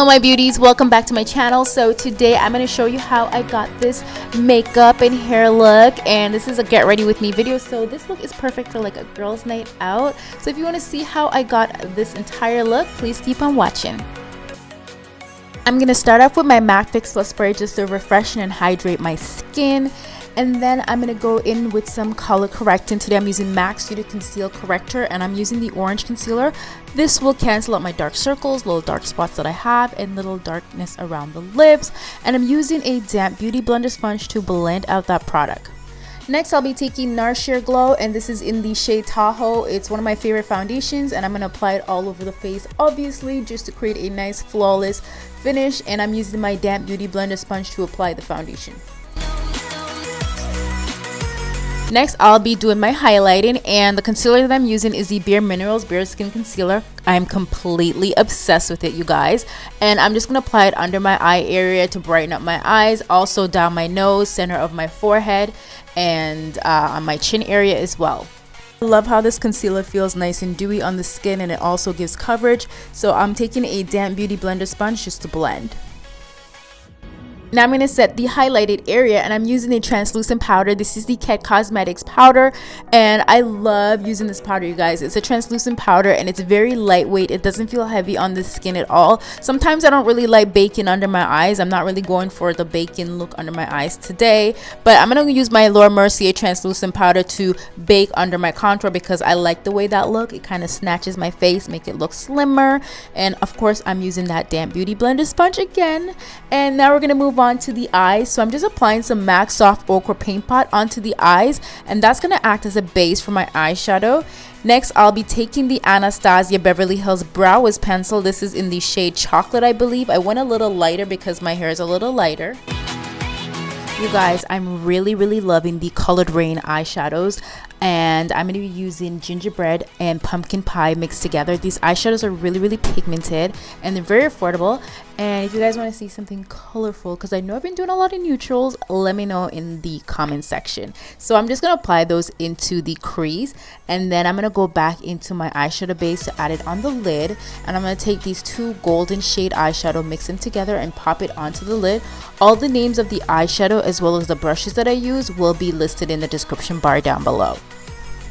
Hello my beauties, welcome back to my channel. So today I'm going to show you how I got this makeup and hair look, and this is a get ready with me video. So this look is perfect for like a girls night out. So if you want to see how I got this entire look, please keep on watching. I'm going to start off with my MAC Fix Plus spray just to refresh and hydrate my skin. And then I'm going to go in with some color correcting. Today I'm using MAC Studio Conceal Corrector, and I'm using the orange concealer. This will cancel out my dark circles, little dark spots that I have, and little darkness around the lips. And I'm using a damp beauty blender sponge to blend out that product. Next, I'll be taking Nars Sheer Glow, and this is in the shade Tahoe. It's one of my favorite foundations, and I'm going to apply it all over the face, obviously, just to create a nice flawless finish. And I'm using my damp beauty blender sponge to apply the foundation. Next, I'll be doing my highlighting, and the concealer that I'm using is the Bare Minerals Bare Skin Concealer. I'm completely obsessed with it, you guys. And I'm just going to apply it under my eye area to brighten up my eyes, also down my nose, center of my forehead, and on my chin area as well. I love how this concealer feels nice and dewy on the skin, and it also gives coverage. So I'm taking a damp beauty blender sponge just to blend. Now I'm going to set the highlighted area, and I'm using a translucent powder. This is the ColouredRaine Cosmetics powder, and I love using this powder, you guys. It's a translucent powder, and it's very lightweight. It doesn't feel heavy on the skin at all. Sometimes I don't really like baking under my eyes. I'm not really going for the baking look under my eyes today, but I'm going to use my Mercier translucent powder to bake under my contour because I like the way that look. It kind of snatches my face, make it look slimmer. And of course, I'm using that damp beauty blender sponge again. And now we're going to move on to the eyes. So I'm just applying some MAC Soft Ochre Paint Pot onto the eyes, and that's going to act as a base for my eyeshadow. Next, I'll be taking the Anastasia Beverly Hills Brow Wiz Pencil. This is in the shade Chocolate, I believe. I went a little lighter because my hair is a little lighter. You guys, I'm really loving the ColouredRaine eyeshadows, and I'm going to be using Gingerbread and Pumpkin Pie mixed together. These eyeshadows are really pigmented, and they're very affordable. And if you guys want to see something colorful, because I know I've been doing a lot of neutrals, let me know in the comment section. So I'm just going to apply those into the crease, and then I'm going to go back into my eyeshadow base to add it on the lid. And I'm going to take these two golden shade eyeshadow, mix them together, and pop it onto the lid. All the names of the eyeshadow as well as the brushes that I use will be listed in the description bar down below.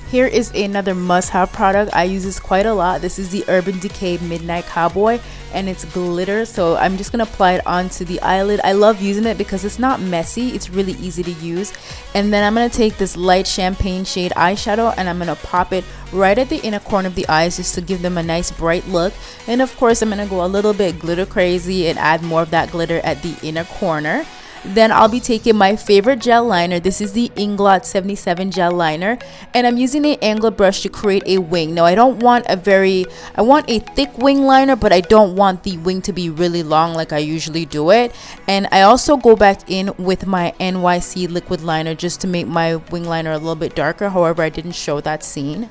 Here is another must-have product. I use this quite a lot. This is the Urban Decay Midnight Cowboy, and it's glitter. So I'm just going to apply it onto the eyelid. I love using it because it's not messy. It's really easy to use. And then I'm going to take this light champagne shade eyeshadow, and I'm going to pop it right at the inner corner of the eyes just to give them a nice bright look. And of course, I'm going to go a little bit glitter crazy and add more of that glitter at the inner corner. Then I'll be taking my favorite gel liner. This is the Inglot 77 gel liner, and I'm using an angle brush to create a wing. Now I want a thick wing liner, but I don't want the wing to be really long like I usually do it. And I also go back in with my NYC liquid liner just to make my wing liner a little bit darker. However, I didn't show that scene.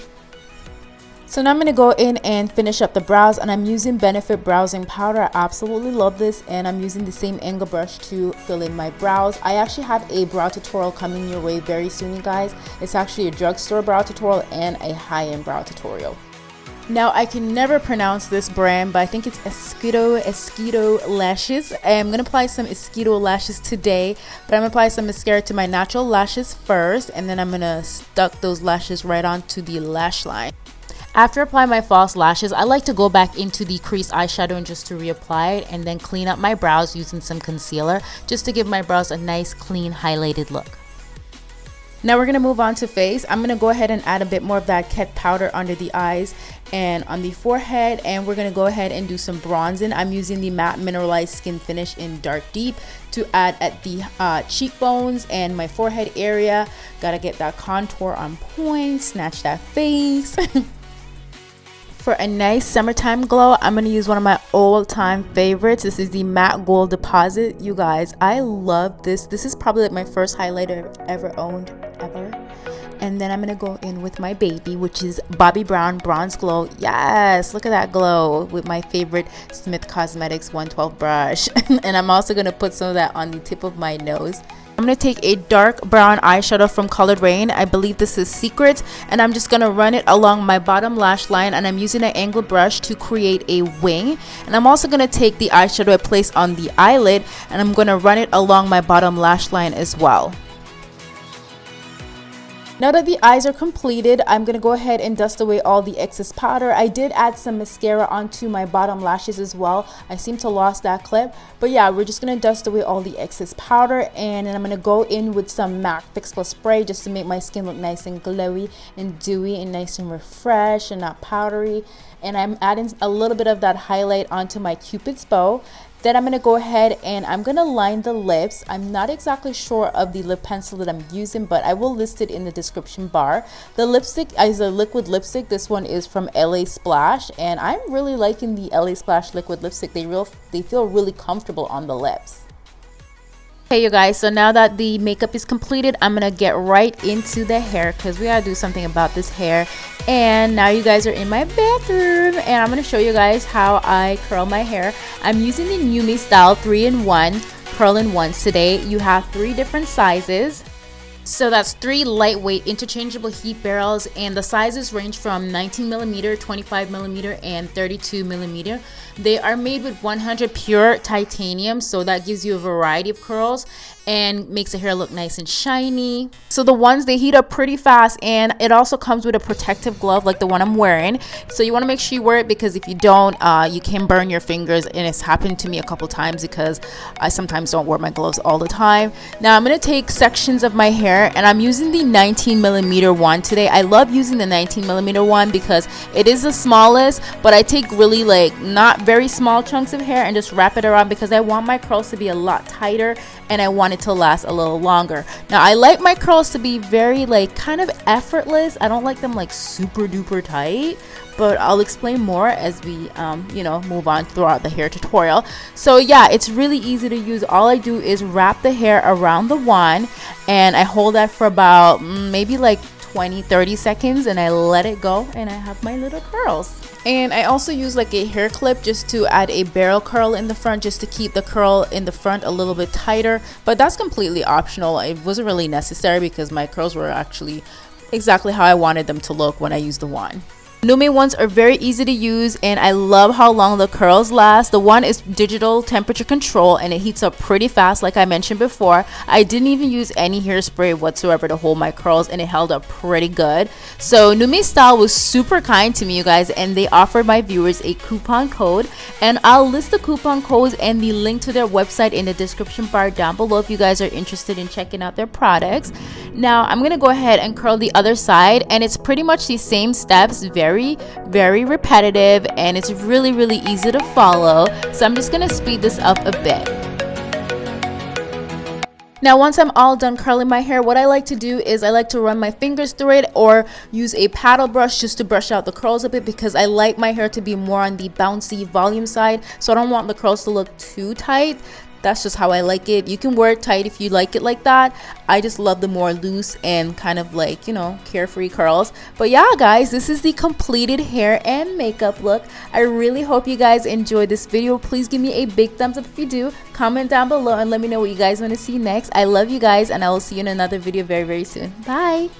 So now I'm going to go in and finish up the brows, and I'm using Benefit Browsing Powder. I absolutely love this, and I'm using the same angle brush to fill in my brows. I actually have a brow tutorial coming your way very soon, you guys. It's actually a drugstore brow tutorial and a high-end brow tutorial. Now, I can never pronounce this brand, but I think it's Esquito Lashes. I'm going to apply some Esquito lashes today, but I'm going to apply some mascara to my natural lashes first, and then I'm going to stuck those lashes right onto the lash line. After applying my false lashes, I like to go back into the crease eyeshadow and just to reapply it, and then clean up my brows using some concealer just to give my brows a nice clean highlighted look. Now we're going to move on to face. I'm going to go ahead and add a bit more of that Ket powder under the eyes and on the forehead, and we're going to go ahead and do some bronzing. I'm using the matte mineralized skin finish in Dark Deep to add at the cheekbones and my forehead area. Gotta get that contour on point, snatch that face. For a nice summertime glow, I'm going to use one of my all-time favorites. This is the Matte Gold Deposit. You guys, I love this. This is probably like my first highlighter I've ever owned, ever. And then I'm going to go in with my baby, which is Bobbi Brown Bronze Glow. Yes, look at that glow with my favorite Smith Cosmetics 112 brush. And I'm also going to put some of that on the tip of my nose I'm going to take a dark brown eyeshadow from ColouredRaine. I believe this is Secret. And I'm just going to run it along my bottom lash line. And I'm using an angled brush to create a wing. And I'm also going to take the eyeshadow I placed on the eyelid. And I'm going to run it along my bottom lash line as well. Now that the eyes are completed, I'm going to go ahead and dust away all the excess powder. I did add some mascara onto my bottom lashes as well. I seem to lost that clip. But yeah, we're just going to dust away all the excess powder. And then I'm going to go in with some MAC Fix Plus spray just to make my skin look nice and glowy and dewy and nice and refreshed and not powdery. And I'm adding a little bit of that highlight onto my Cupid's bow. Then I'm going to go ahead and I'm going to line the lips. I'm not exactly sure of the lip pencil that I'm using, but I will list it in the description bar. The lipstick is a liquid lipstick. This one is from LA Splash, and I'm really liking the LA Splash liquid lipstick. They feel really comfortable on the lips. Okay, you guys, so now that the makeup is completed, I'm gonna get right into the hair because we gotta do something about this hair. And now you guys are in my bathroom and I'm gonna show you guys how I curl my hair. I'm using the Yumi Style 3-in-1 curl-in-ones today. You have 3 different sizes. So that's 3 lightweight interchangeable heat barrels, and the sizes range from 19mm, 25mm, and 32mm. They are made with 100 pure titanium, so that gives you a variety of curls and makes the hair look nice and shiny. So the ones, they heat up pretty fast, and it also comes with a protective glove like the one I'm wearing. So you want to make sure you wear it because if you don't, you can burn your fingers, and it's happened to me a couple times because I sometimes don't wear my gloves all the time. Now I'm going to take sections of my hair, and I'm using the 19mm one today. I love using the 19mm one because it is the smallest, but I take really like not very small chunks of hair and just wrap it around because I want my curls to be a lot tighter and I want it to last a little longer. Now I like my curls to be very like kind of effortless. I don't like them like super duper tight, but I'll explain more as we you know, move on throughout the hair tutorial. So yeah, it's really easy to use. All I do is wrap the hair around the wand and I hold that for about maybe like 20-30 seconds and I let it go and I have my little curls. And I also use like a hair clip just to add a barrel curl in the front, just to keep the curl in the front a little bit tighter, but that's completely optional. It wasn't really necessary because my curls were actually exactly how I wanted them to look when I used the wand. Nume ones are very easy to use and I love how long the curls last. The one is digital temperature control and it heats up pretty fast like I mentioned before. I didn't even use any hairspray whatsoever to hold my curls and it held up pretty good. So Nume Style was super kind to me, you guys, and they offered my viewers a coupon code, and I'll list the coupon codes and the link to their website in the description bar down below if you guys are interested in checking out their products. Now I'm gonna go ahead and curl the other side, and it's pretty much the same steps, very repetitive, and it's really easy to follow. So I'm just gonna speed this up a bit. Now once I'm all done curling my hair, what I like to do is I like to run my fingers through it or use a paddle brush just to brush out the curls a bit because I like my hair to be more on the bouncy volume side, so I don't want the curls to look too tight. That's just how I like it. You can wear it tight if you like it like that. I just love the more loose and kind of like, you know, carefree curls. But yeah, guys, this is the completed hair and makeup look. I really hope you guys enjoyed this video. Please give me a big thumbs up if you do. Comment down below and let me know what you guys want to see next. I love you guys, and I will see you in another video very soon. Bye.